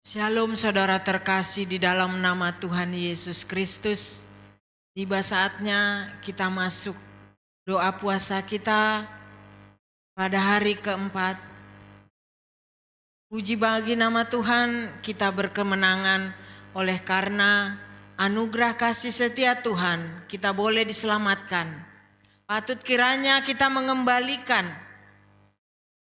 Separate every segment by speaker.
Speaker 1: Shalom saudara terkasih di dalam nama Tuhan Yesus Kristus. Tiba saatnya kita masuk doa puasa kita pada hari keempat. Puji bagi nama Tuhan, kita berkemenangan oleh karena anugerah kasih setia Tuhan kita boleh diselamatkan. Patut kiranya kita mengembalikan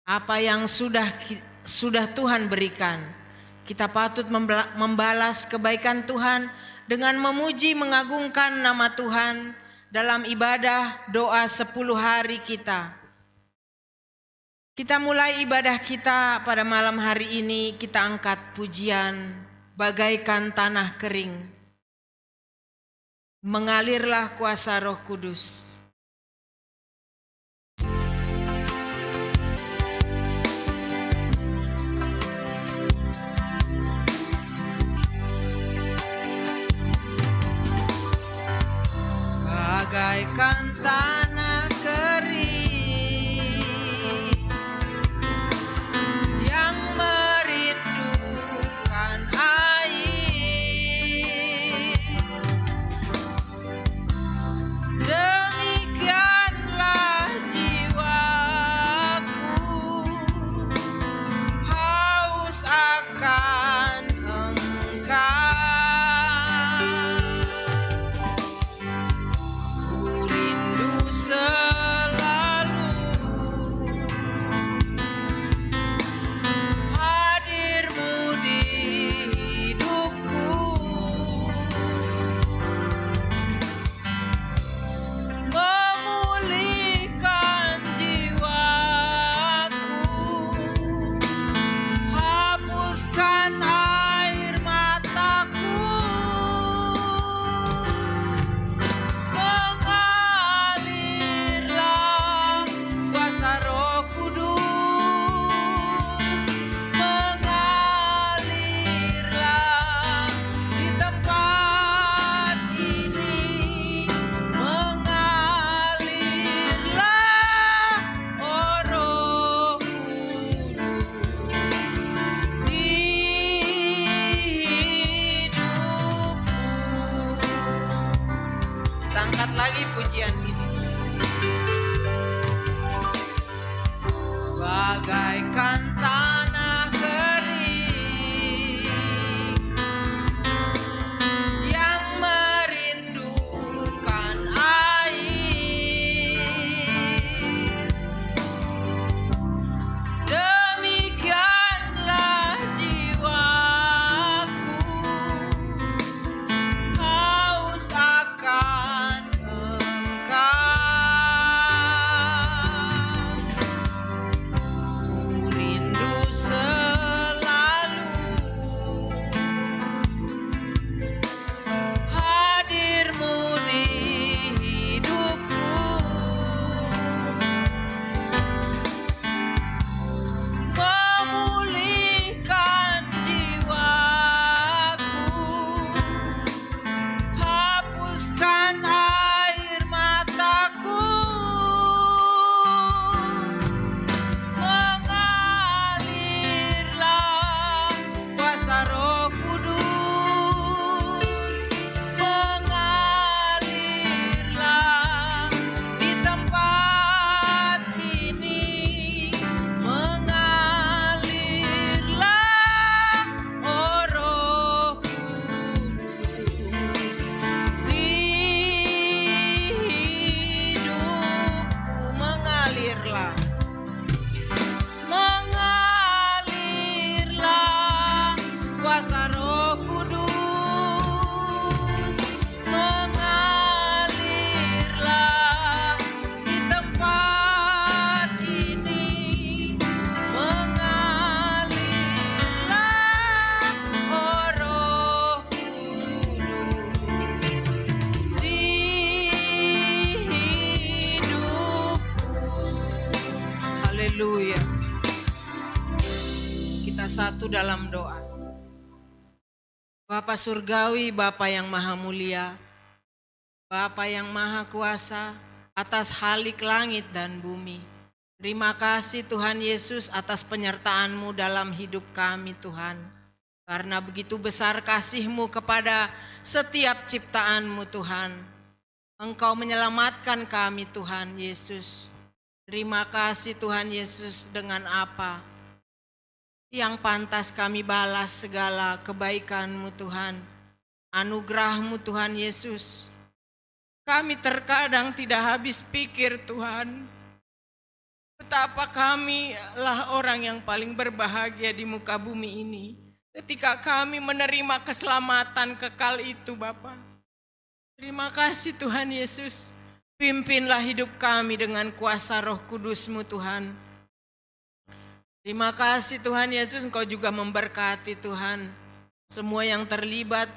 Speaker 1: apa yang sudah Tuhan berikan. Kita patut membalas kebaikan Tuhan dengan memuji mengagungkan nama Tuhan dalam ibadah doa 10 hari kita. Kita mulai ibadah kita pada malam hari ini, kita angkat pujian bagaikan tanah kering. Mengalirlah kuasa Roh Kudus. Bagaikan tanah kering yang merindukan air, demikianlah jiwaku haus akan Engkau. Angkat lagi pujian ini. Bagaikan tanah kering yang merindukan air, demikianlah jiwaku haus akan Haleluya. Kita satu dalam doa. Bapa Surgawi, Bapa yang Maha Mulia, Bapa yang Maha Kuasa atas halik langit dan bumi. Terima kasih Tuhan Yesus atas penyertaan-Mu dalam hidup kami Tuhan. Karena begitu besar kasih-Mu kepada setiap ciptaan-Mu Tuhan. Engkau menyelamatkan kami Tuhan Yesus. Terima kasih Tuhan Yesus, dengan apa yang pantas kami balas segala kebaikan-Mu Tuhan. Anugerah-Mu Tuhan Yesus. Kami terkadang tidak habis pikir Tuhan, betapa kami lah orang yang paling berbahagia di muka bumi ini ketika kami menerima keselamatan kekal itu Bapa. Terima kasih Tuhan Yesus. Pimpinlah hidup kami dengan kuasa Roh Kudus-Mu Tuhan. Terima kasih Tuhan Yesus, Engkau juga memberkati Tuhan semua yang terlibat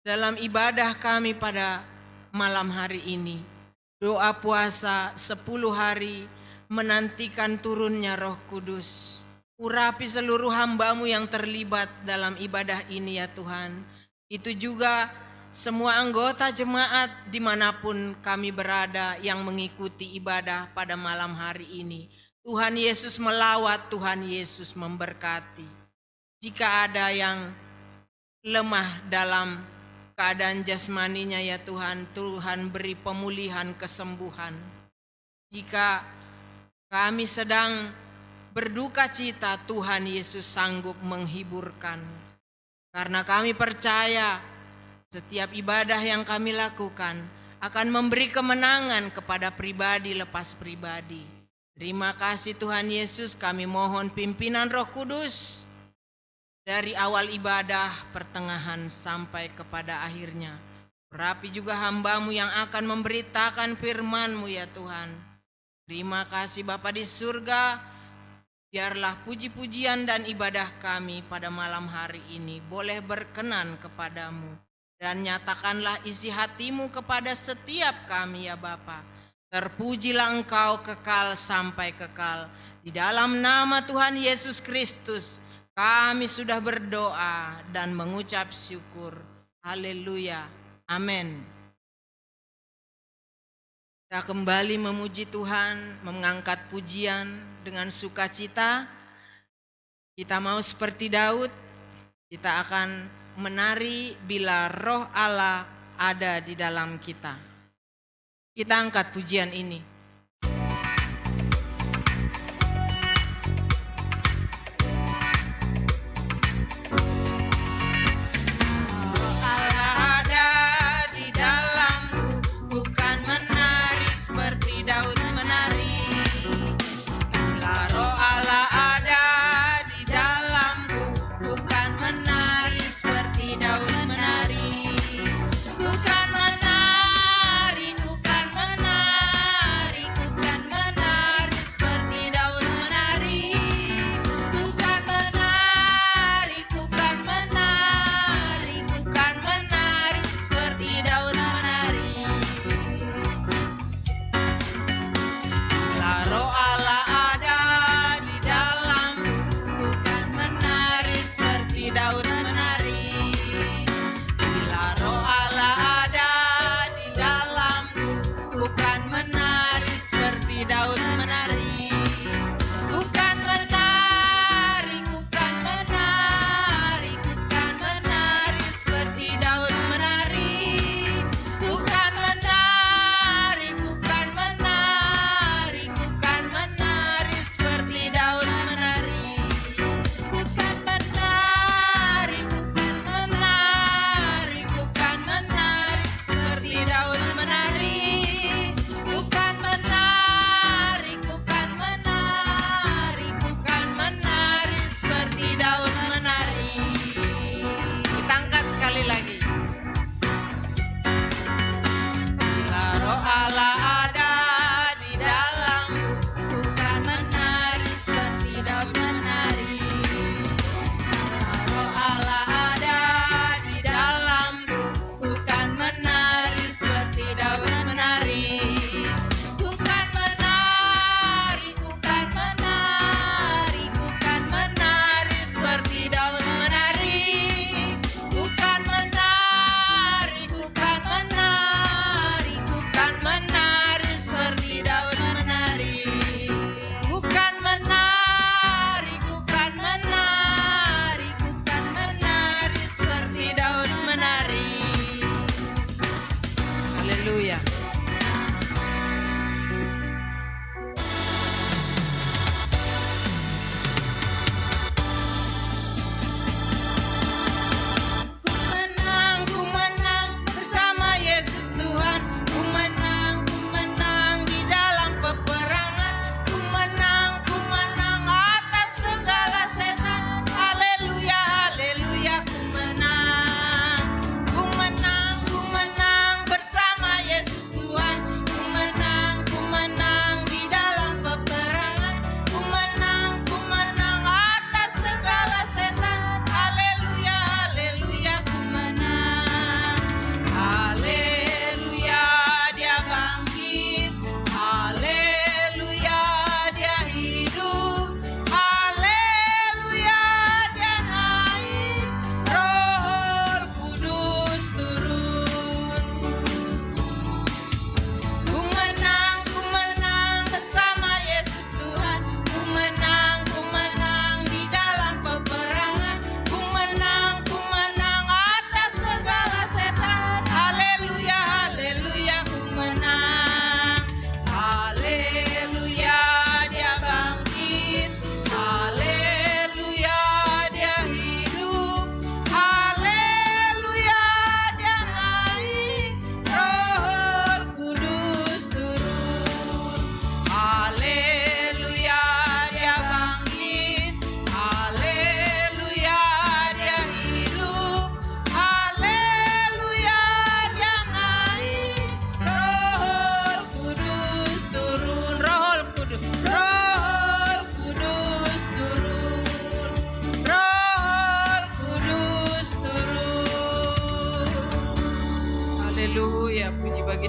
Speaker 1: dalam ibadah kami pada malam hari ini. Doa puasa 10 hari menantikan turunnya Roh Kudus. Urapi seluruh hamba-Mu yang terlibat dalam ibadah ini ya Tuhan. Itu juga semua anggota jemaat dimanapun kami berada yang mengikuti ibadah pada malam hari ini. Tuhan Yesus melawat, Tuhan Yesus memberkati. Jika ada yang lemah dalam keadaan jasmaninya ya Tuhan, Tuhan beri pemulihan kesembuhan. Jika kami sedang berduka cita, Tuhan Yesus sanggup menghiburkan. Karena kami percaya setiap ibadah yang kami lakukan akan memberi kemenangan kepada pribadi lepas pribadi. Terima kasih Tuhan Yesus, kami mohon pimpinan Roh Kudus dari awal ibadah, pertengahan sampai kepada akhirnya. Urapi juga hamba-Mu yang akan memberitakan firman-Mu ya Tuhan. Terima kasih Bapa di surga, biarlah puji-pujian dan ibadah kami pada malam hari ini boleh berkenan kepadamu. Dan nyatakanlah isi hati-Mu kepada setiap kami ya Bapa. Terpujilah Engkau kekal sampai kekal. Di dalam nama Tuhan Yesus Kristus kami sudah berdoa dan mengucap syukur. Haleluya. Amin. Kita kembali memuji Tuhan, mengangkat pujian dengan sukacita. Kita mau seperti Daud, kita akan menari bila Roh Allah ada di dalam kita. Kita angkat pujian ini.
Speaker 2: Bukan menari,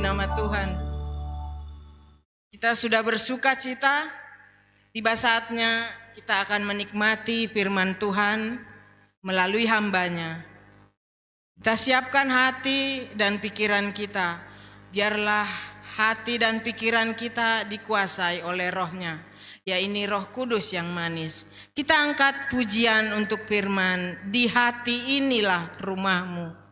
Speaker 1: nama Tuhan. Kita sudah bersuka cita, tiba saatnya kita akan menikmati firman Tuhan melalui hamba-Nya. Kita siapkan hati dan pikiran kita, biarlah hati dan pikiran kita dikuasai oleh Roh-Nya, yaitu Roh Kudus yang manis. Kita angkat pujian untuk firman, di hati inilah rumahmu.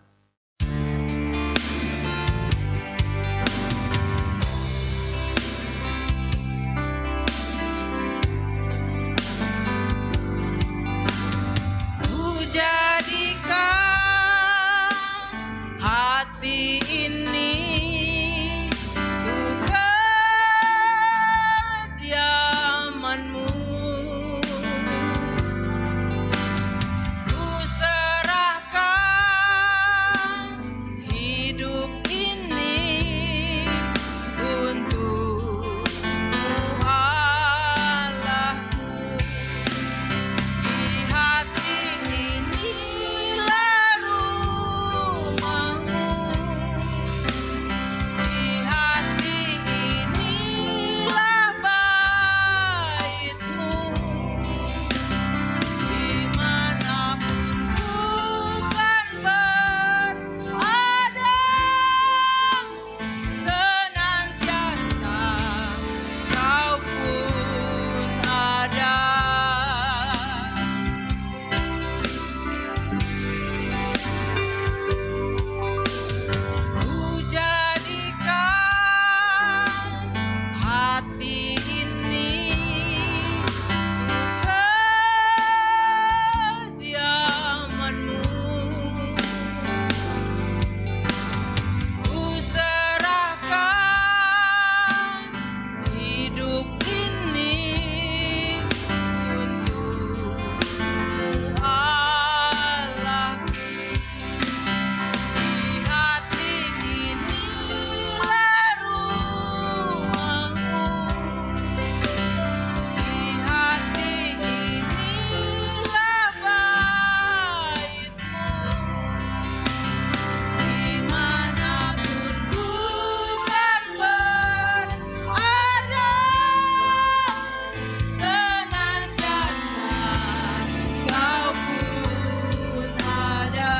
Speaker 1: Jadikan hati ini untuk kediaman-Mu. Ku serahkan hidup ini untuk-Mu, Allahku. Di hati inilah rumah-Mu, di hati inilah bait-Mu, dimanapun ku kan berada, senantiasa Kau pun ada. Ku jadikan hati ini untuk kediaman-Mu. Ku serahkan hidup ini untuk-Mu, Allahku. Di hati inilah rumah-Mu, di hati inilah bait-Mu, dimanapun ku kan berada, senantiasa Kau pun ada.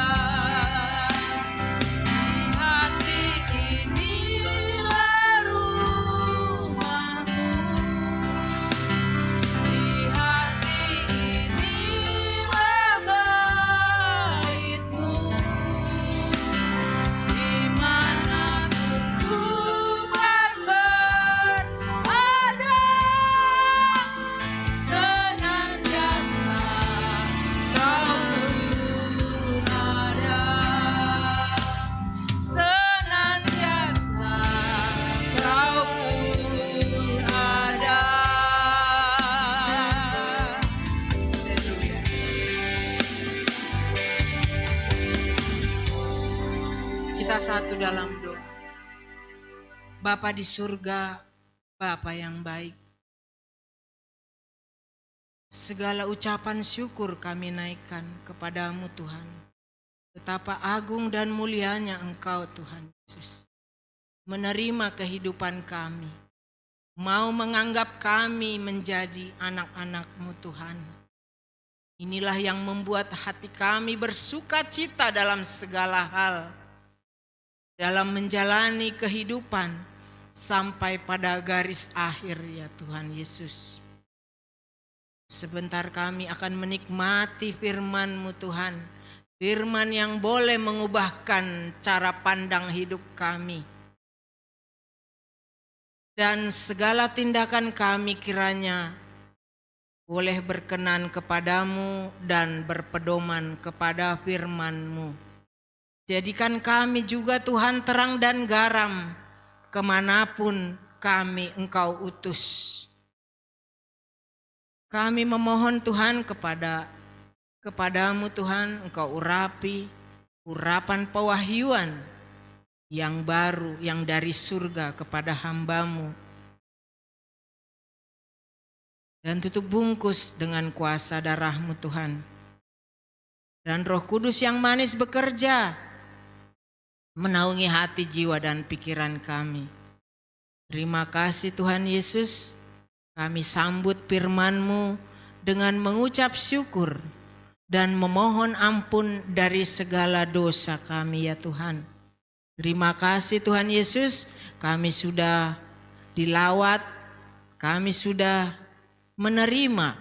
Speaker 1: Di hati inilah rumah-Mu, di hati inilah bait-Mu, dimanapun ku kan berada, senantiasa Kau pun ada, senantiasa Kau pun ada. Haleluya. Kita satu dalam doa. Bapa di surga, Bapa yang baik, segala ucapan syukur kami naikkan kepadamu Tuhan. Betapa agung dan mulianya Engkau Tuhan Yesus. Menerima kehidupan kami, mau menganggap kami menjadi anak-anak-Mu Tuhan. Inilah yang membuat hati kami bersuka cita dalam segala hal, dalam menjalani kehidupan sampai pada garis akhir ya Tuhan Yesus. Sebentar kami akan menikmati firman-Mu Tuhan, firman yang boleh mengubahkan cara pandang hidup kami. Dan segala tindakan kami kiranya boleh berkenan kepadamu dan berpedoman kepada firman-Mu. Jadikan kami juga Tuhan terang dan garam kemanapun kami Engkau utus. Kami memohon Tuhan kepadamu Tuhan, Engkau urapi urapan pewahyuan yang baru, yang dari surga kepada hamba-Mu. Dan tutup bungkus dengan kuasa darah-Mu Tuhan. Dan Roh Kudus yang manis bekerja menaungi hati, jiwa, dan pikiran kami. Terima kasih Tuhan Yesus, kami sambut firman-Mu dengan mengucap syukur dan memohon ampun dari segala dosa kami ya Tuhan. Terima kasih Tuhan Yesus, kami sudah dilawat, kami sudah menerima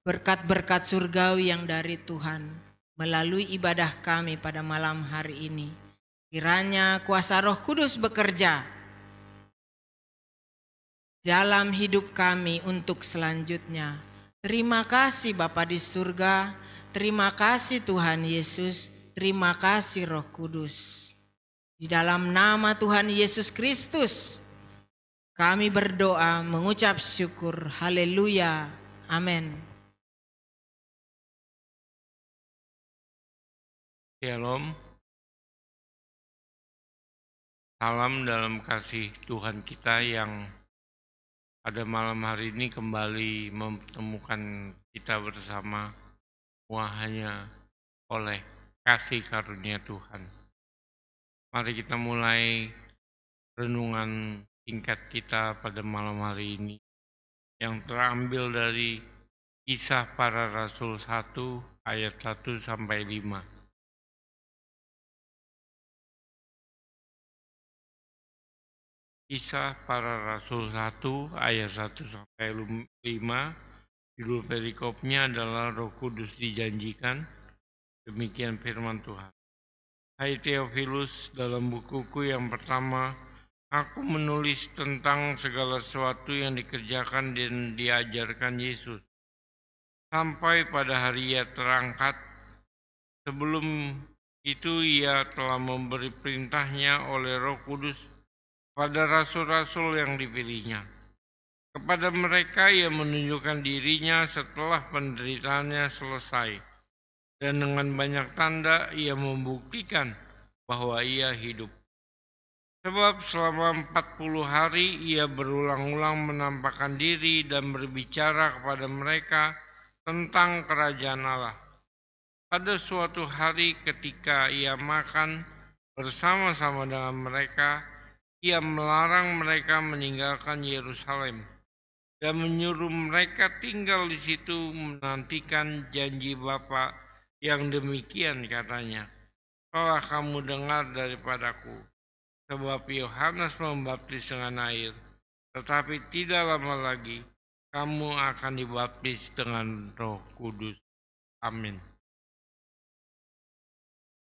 Speaker 1: berkat-berkat surgawi yang dari Tuhan melalui ibadah kami pada malam hari ini. Kiranya kuasa Roh Kudus bekerja dalam hidup kami untuk selanjutnya. Terima kasih Bapa di surga, terima kasih Tuhan Yesus, terima kasih Roh Kudus. Di dalam nama Tuhan Yesus Kristus, kami berdoa mengucap syukur. Haleluya. Amin.
Speaker 2: Shalom. Salam dalam kasih Tuhan kita yang pada malam hari ini kembali mempertemukan kita bersama hanya oleh kasih karunia Tuhan. Mari kita mulai renungan singkat kita pada malam hari ini yang terambil dari Kisah Para Rasul 1 ayat 1 sampai 5. Kisah Para Rasul 1 ayat 1 sampai 5. Judul perikopnya adalah Roh Kudus dijanjikan. Demikian firman Tuhan. Hai Theophilus, dalam bukuku yang pertama, aku menulis tentang segala sesuatu yang dikerjakan dan diajarkan Yesus, sampai pada hari Ia terangkat. Sebelum itu Ia telah memberi perintahnya oleh Roh Kudus pada rasul-rasul yang dipilihnya. Kepada mereka Ia menunjukkan dirinya setelah penderitaannya selesai. Dan dengan banyak tanda Ia membuktikan bahwa Ia hidup. Sebab selama 40 hari Ia berulang-ulang menampakkan diri dan berbicara kepada mereka tentang kerajaan Allah. Pada suatu hari ketika Ia makan bersama-sama dengan mereka, Ia melarang mereka meninggalkan Yerusalem dan menyuruh mereka tinggal di situ menantikan janji Bapa. Yang demikian katanya, telah kamu dengar daripadaku, sebab Yohanes membaptis dengan air, tetapi tidak lama lagi kamu akan dibaptis dengan Roh Kudus. Amin.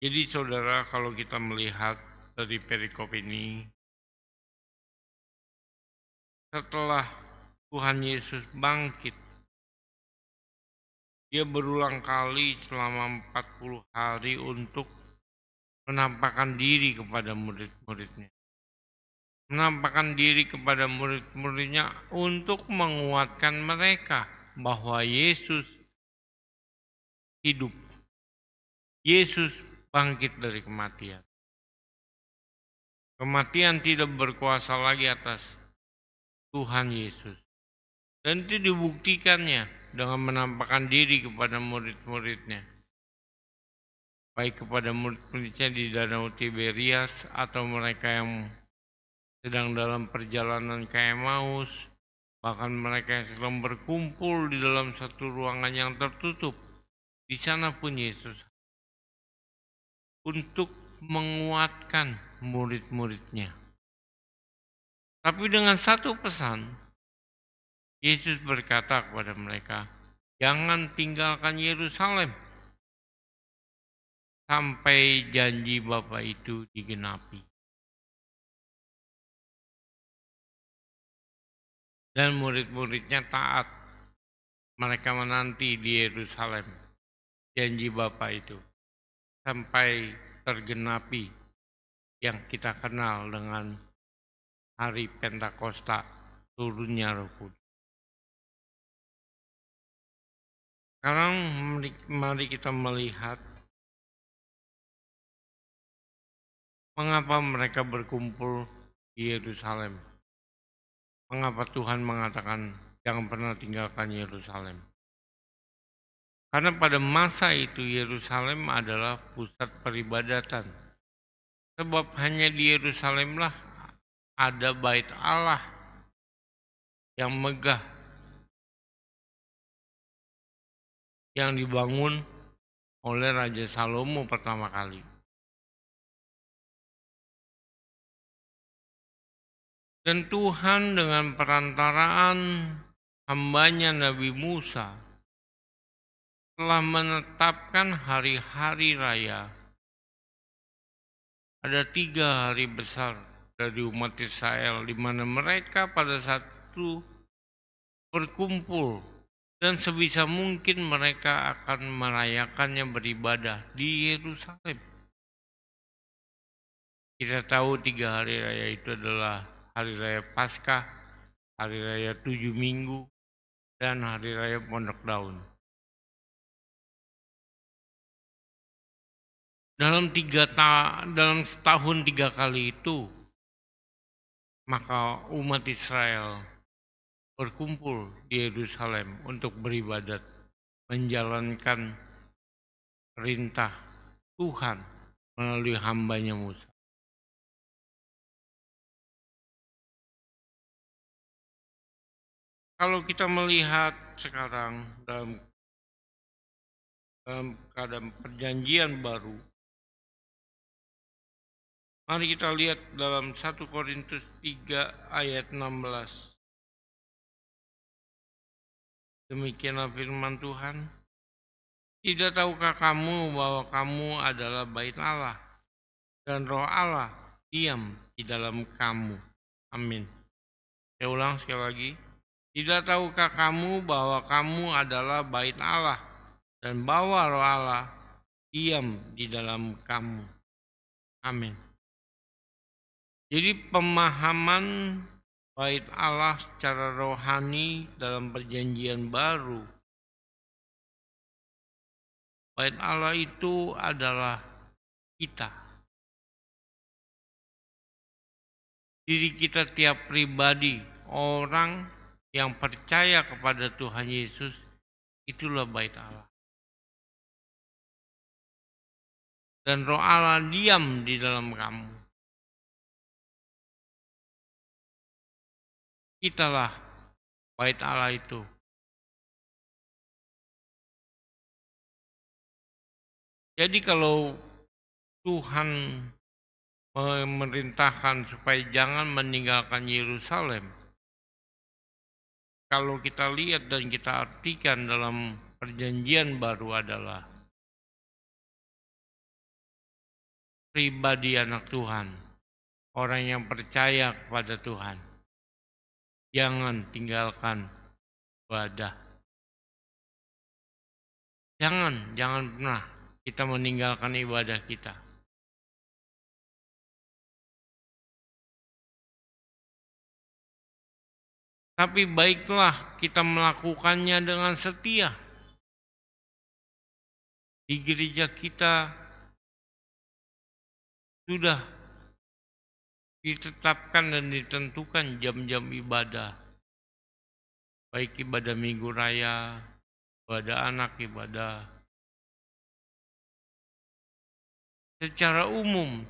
Speaker 2: Jadi saudara, kalau kita melihat dari perikop ini, setelah Tuhan Yesus bangkit, Dia berulang kali selama 40 hari untuk menampakkan diri kepada murid-muridnya. Menampakkan diri kepada murid-muridnya untuk menguatkan mereka bahwa Yesus hidup. Yesus bangkit dari kematian. Kematian tidak berkuasa lagi atas Tuhan Yesus. Dan itu dibuktikannya dengan menampakkan diri kepada murid-muridnya. Baik kepada murid-muridnya di Danau Tiberias atau mereka yang sedang dalam perjalanan ke Emmaus, bahkan mereka yang sedang berkumpul di dalam satu ruangan yang tertutup. Di sana pun Yesus untuk menguatkan murid-muridnya. Tapi dengan satu pesan, Yesus berkata kepada mereka, jangan tinggalkan Yerusalem sampai janji Bapa itu digenapi. Dan murid-muridnya taat. Mereka menanti di Yerusalem janji Bapa itu sampai tergenapi yang kita kenal dengan hari Pentakosta, turunnya Roh Kudus. Sekarang mari kita melihat mengapa mereka berkumpul di Yerusalem. Mengapa Tuhan mengatakan jangan pernah tinggalkan Yerusalem. Karena pada masa itu Yerusalem adalah pusat peribadatan. Sebab hanya di Yerusalemlah ada bait Allah yang megah, yang dibangun oleh Raja Salomo pertama kali. Dan Tuhan dengan perantaraan hambanya Nabi Musa telah menetapkan hari-hari raya. Ada 3 hari besar dari umat Israel, di mana mereka pada saat itu berkumpul, dan sebisa mungkin mereka akan merayakannya beribadah di Yerusalem. Kita tahu 3 hari raya itu adalah hari raya Paskah, hari raya 7 minggu, dan hari raya Pondok Daun. Dalam setahun 3 kali itu, maka umat Israel berkumpul di Yerusalem untuk beribadat, menjalankan perintah Tuhan melalui hambanya Musa. Kalau kita melihat sekarang dalam keadaan perjanjian baru, mari kita lihat dalam 1 Korintus 3 ayat 16. Demikianlah firman Tuhan. Tidak tahukah kamu bahwa kamu adalah bait Allah, dan roh Allah diam di dalam kamu. Amin. Saya ulang sekali lagi. Tidak tahukah kamu bahwa kamu adalah bait Allah, dan bahwa roh Allah diam di dalam kamu. Amin. Jadi pemahaman bait Allah secara rohani dalam perjanjian baru. Bait Allah itu adalah kita. Diri kita tiap pribadi, orang yang percaya kepada Tuhan Yesus, itulah bait Allah. Dan roh Allah diam di dalam kamu. Kitalah bait Allah itu. Jadi kalau Tuhan memerintahkan supaya jangan meninggalkan Yerusalem, kalau kita lihat dan kita artikan dalam perjanjian baru adalah pribadi anak Tuhan, orang yang percaya kepada Tuhan. Jangan tinggalkan ibadah. Jangan pernah kita meninggalkan ibadah kita. Tapi baiklah kita melakukannya dengan setia. Di gereja kita sudah ditetapkan dan ditentukan jam-jam ibadah. Baik ibadah Minggu Raya, ibadah anak, ibadah secara umum.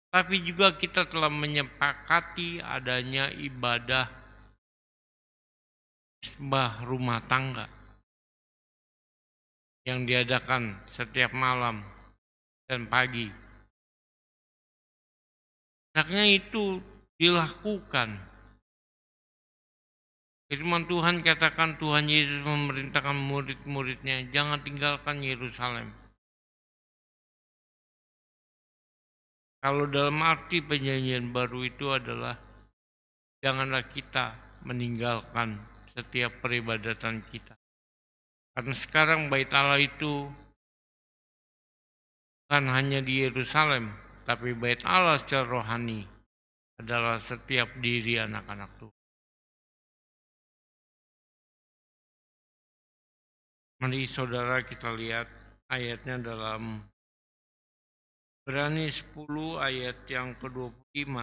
Speaker 2: Tapi juga kita telah menyepakati adanya ibadah sembah rumah tangga yang diadakan setiap malam dan pagi. Hendaknya itu dilakukan. Firman Tuhan katakan Tuhan Yesus memerintahkan murid-muridnya, jangan tinggalkan Yerusalem. Kalau dalam arti perjanjian baru itu adalah janganlah kita meninggalkan setiap peribadatan kita. Karena sekarang bait Allah itu bukan hanya di Yerusalem, tapi bait Allah secara rohani adalah setiap diri anak-anak Tuhan. Mari saudara kita lihat ayatnya dalam Ibrani 10 ayat yang ke-25.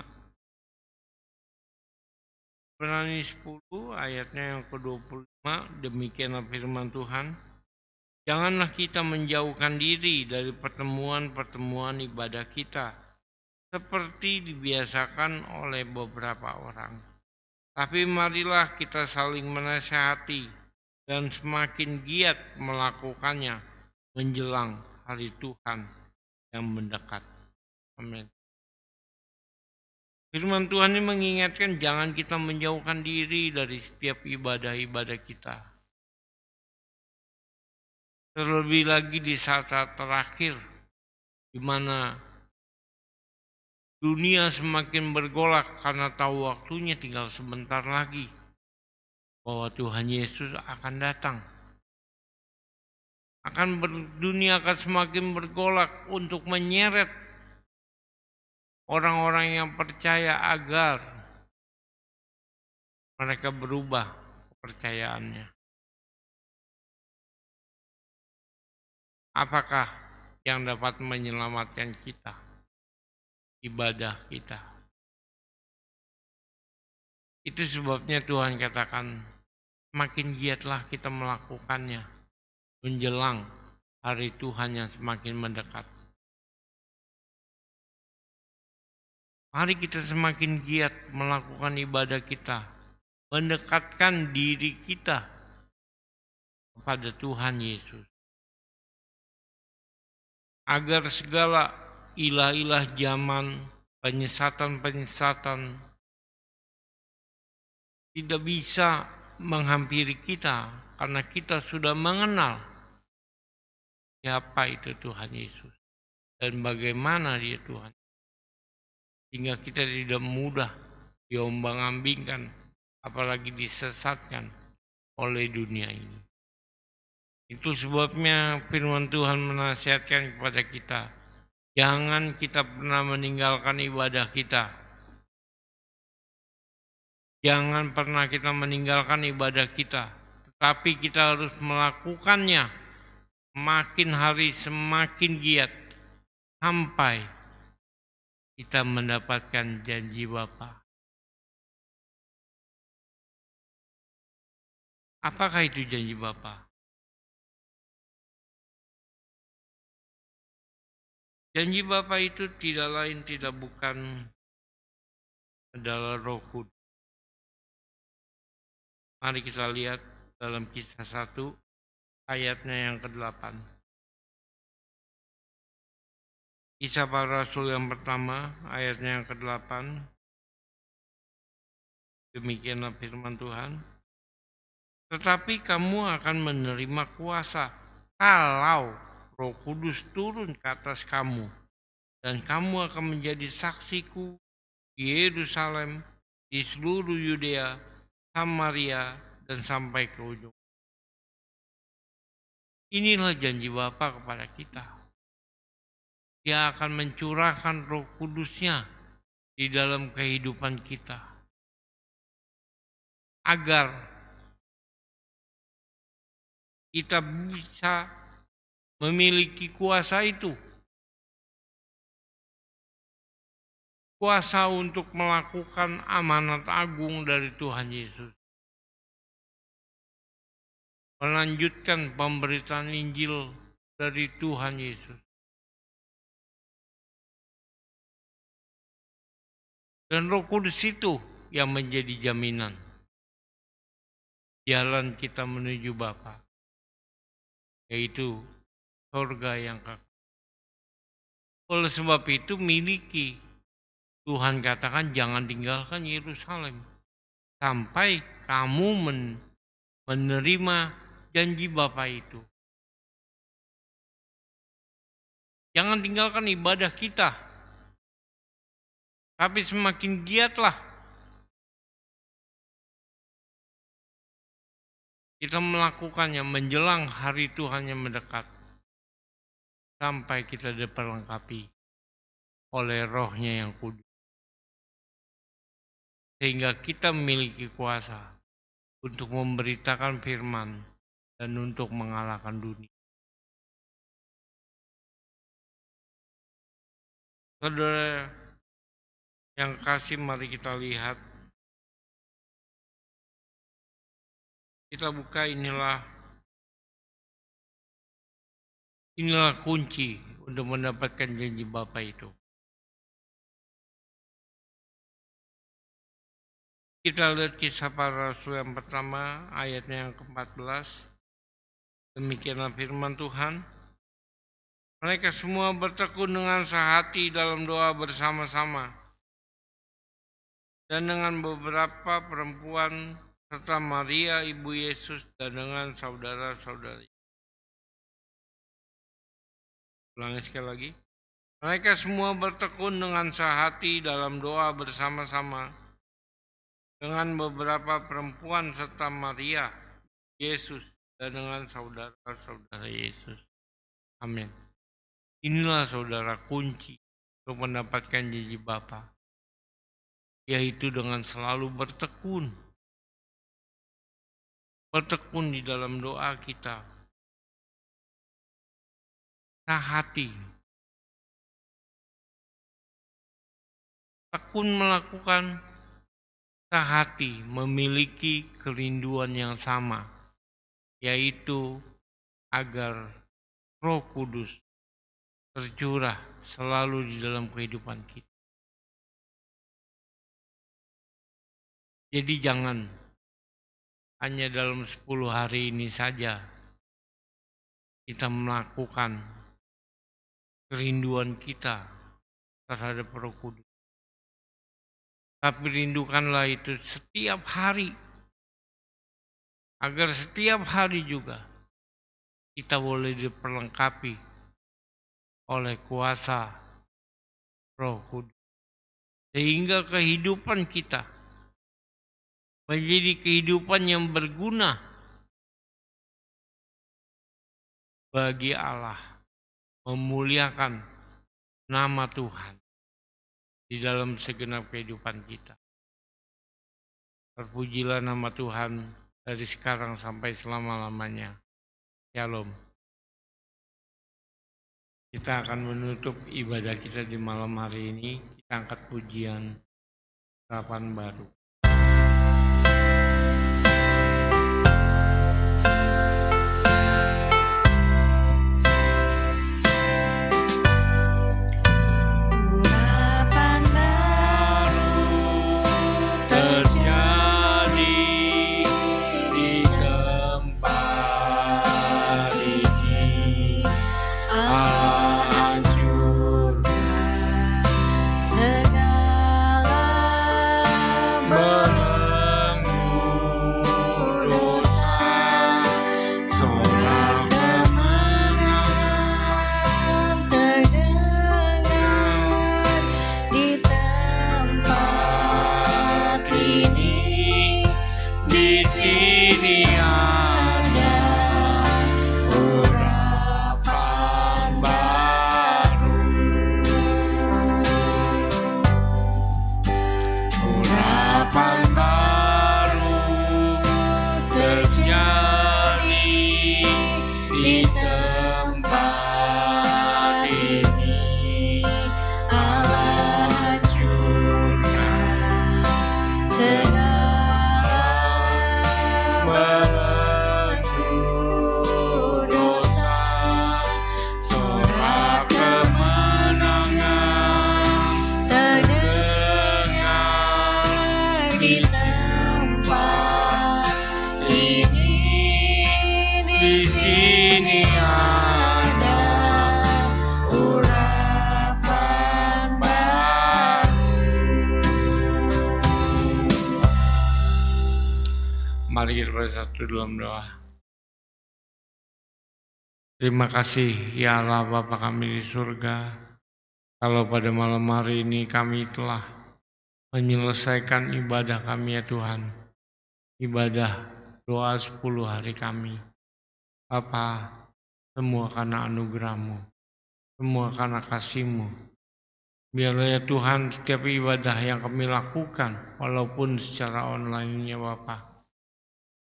Speaker 2: Ibrani 10 ayatnya yang ke-25, demikianlah firman Tuhan. Janganlah kita menjauhkan diri dari pertemuan-pertemuan ibadah kita, seperti dibiasakan oleh beberapa orang. Tapi marilah kita saling menasihati dan semakin giat melakukannya menjelang hari Tuhan yang mendekat. Amin. Firman Tuhan ini mengingatkan jangan kita menjauhkan diri dari setiap ibadah-ibadah kita. Terlebih lagi di saat-saat terakhir, di mana dunia semakin bergolak karena tahu waktunya tinggal sebentar lagi bahwa Tuhan Yesus akan datang. Dunia akan semakin bergolak untuk menyeret orang-orang yang percaya agar mereka berubah kepercayaannya. Apakah yang dapat menyelamatkan kita? Ibadah kita. Itu sebabnya Tuhan katakan, makin giatlah kita melakukannya menjelang hari Tuhan yang semakin mendekat. Mari kita semakin giat melakukan ibadah kita, mendekatkan diri kita kepada Tuhan Yesus. Agar segala ilah-ilah zaman, penyesatan-penyesatan tidak bisa menghampiri kita karena kita sudah mengenal siapa itu Tuhan Yesus dan bagaimana dia Tuhan. Sehingga kita tidak mudah diombang-ambingkan, apalagi disesatkan oleh dunia ini. Itu sebabnya firman Tuhan menasihatkan kepada kita, jangan kita pernah meninggalkan ibadah kita. Jangan pernah kita meninggalkan ibadah kita, tetapi kita harus melakukannya makin hari semakin giat sampai kita mendapatkan janji Bapa. Apakah itu janji Bapa? Janji Bapa itu tidak lain tidak bukan adalah Roh Kudus. Mari kita lihat dalam Kisah 1 ayatnya yang ke-8. Kisah Para Rasul yang pertama ayatnya yang ke-8. Demikianlah firman Tuhan. Tetapi kamu akan menerima kuasa kalau Roh Kudus turun ke atas kamu, dan kamu akan menjadi saksiku di Yerusalem, di seluruh Yudea, Samaria, dan sampai ke ujung. Inilah janji Bapa kepada kita. Dia akan mencurahkan Roh Kudus-Nya di dalam kehidupan kita, agar kita bisa memiliki kuasa itu. Kuasa untuk melakukan amanat agung dari Tuhan Yesus. Melanjutkan pemberitaan Injil dari Tuhan Yesus. Dan Roh Kudus itu yang menjadi jaminan jalan kita menuju Bapa, yaitu surga yang kekal. Oleh sebab itu miliki. Tuhan katakan jangan tinggalkan Yerusalem sampai kamu menerima janji Bapa itu. Jangan tinggalkan ibadah kita, tapi semakin giatlah kita melakukannya menjelang hari Tuhan yang mendekat, sampai kita diperlengkapi oleh Roh-Nya yang kudus, sehingga kita memiliki kuasa untuk memberitakan firman dan untuk mengalahkan dunia. Saudara yang kasih, mari kita lihat. Kita buka, inilah kunci untuk mendapatkan janji Bapa itu. Kita lihat Kisah Para Rasul yang pertama, ayatnya yang ke-14. Demikianlah firman Tuhan. Mereka semua bertekun dengan sehati dalam doa bersama-sama. Dan dengan beberapa perempuan serta Maria ibu Yesus dan dengan saudara-saudari. Ulangi sekali lagi. Mereka semua bertekun dengan sehati dalam doa bersama-sama dengan beberapa perempuan serta Maria, Yesus, dan dengan saudara-saudara Yesus. Amin. Inilah saudara kunci untuk mendapatkan janji Bapa, yaitu dengan selalu bertekun. Bertekun di dalam doa kita. Sehati. Tekun melakukan sehati, memiliki kerinduan yang sama, yaitu agar Roh Kudus tercurah selalu di dalam kehidupan kita. Jadi jangan hanya dalam 10 hari ini saja kita melakukan kerinduan kita terhadap Roh Kudus. Tapi rindukanlah itu setiap hari. Agar setiap hari juga kita boleh diperlengkapi oleh kuasa Roh Kudus. Sehingga kehidupan kita menjadi kehidupan yang berguna bagi Allah. Memuliakan nama Tuhan di dalam segenap kehidupan kita. Terpujilah nama Tuhan dari sekarang sampai selama-lamanya. Shalom. Kita akan menutup ibadah kita di malam hari ini. Kita angkat pujian harapan baru. Mari kita bersatu dalam doa. Terima kasih ya Allah Bapa kami di surga. Kalau pada malam hari ini kami telah menyelesaikan ibadah kami ya Tuhan. Ibadah doa 10 hari kami. Bapa, semua karena anugerah-Mu. Semua karena kasih-Mu. Biarlah ya Tuhan setiap ibadah yang kami lakukan, walaupun secara online ya Bapa,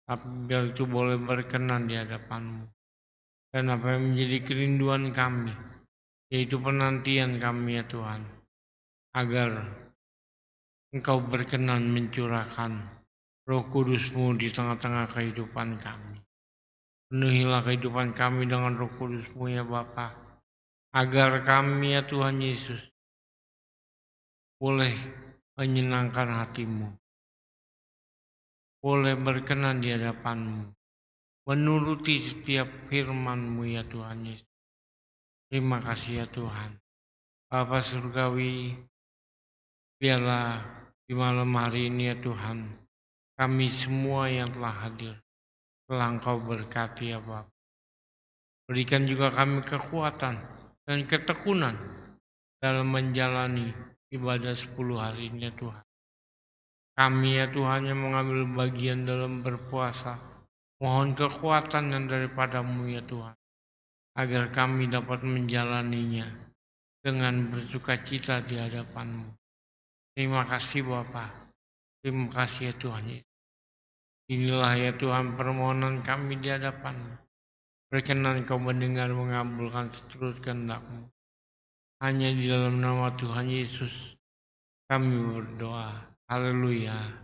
Speaker 2: tapi biar itu boleh berkenan di hadapan-Mu. Dan apa yang menjadi kerinduan kami, yaitu penantian kami ya Tuhan, agar Engkau berkenan mencurahkan Roh Kudus-Mu di tengah-tengah kehidupan kami. Penuhilah kehidupan kami dengan Roh Kudus-Mu ya Bapa, agar kami ya Tuhan Yesus boleh menyenangkan hati-Mu. boleh berkenan di hadapan-Mu, menuruti setiap firman-Mu ya Tuhan Yesus. Terima kasih ya Tuhan. Bapa Surgawi, biarlah di malam hari ini ya Tuhan, kami semua yang telah hadir, telah Engkau berkati ya Bapa. Berikan juga kami kekuatan dan ketekunan dalam menjalani ibadah 10 hari ini ya Tuhan. Kami ya Tuhan yang mengambil bagian dalam berpuasa, mohon kekuatan yang daripada-Mu ya Tuhan, agar kami dapat menjalaninya dengan bersuka cita di hadapan-Mu. Terima kasih Bapa. Terima kasih ya Tuhan Yesus. Inilah ya Tuhan permohonan kami di hadapan-Mu. Berkenan Kau mendengar mengabulkan seturut kehendak-Mu. Hanya di dalam nama Tuhan Yesus kami berdoa. Haleluya.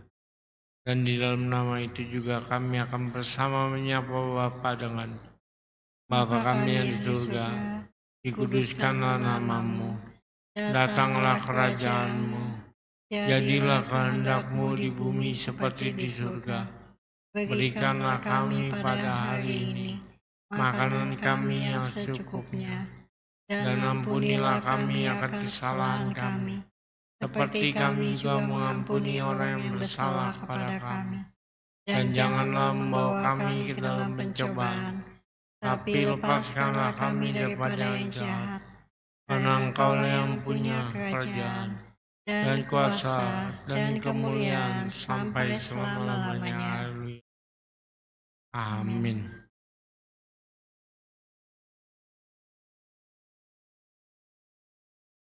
Speaker 2: Dan di dalam nama itu juga kami akan bersama menyapa Bapa dengan Bapa kami yang di surga, dikuduskanlah nama-Mu, datanglah kerajaan-Mu, jadilah kehendak-Mu di bumi seperti di surga. Berikanlah kami pada hari ini makanan kami yang secukupnya, dan ampunilah kami akan kesalahan kami, seperti kami juga mengampuni orang yang bersalah kepada kami. Dan janganlah membawa kami ke dalam pencobaan, tapi lepaskanlah kami daripada yang jahat. Karena Engkau-Lah yang punya kerajaan, dan kuasa, dan kemuliaan sampai selama-lamanya. Haleluya. Amin.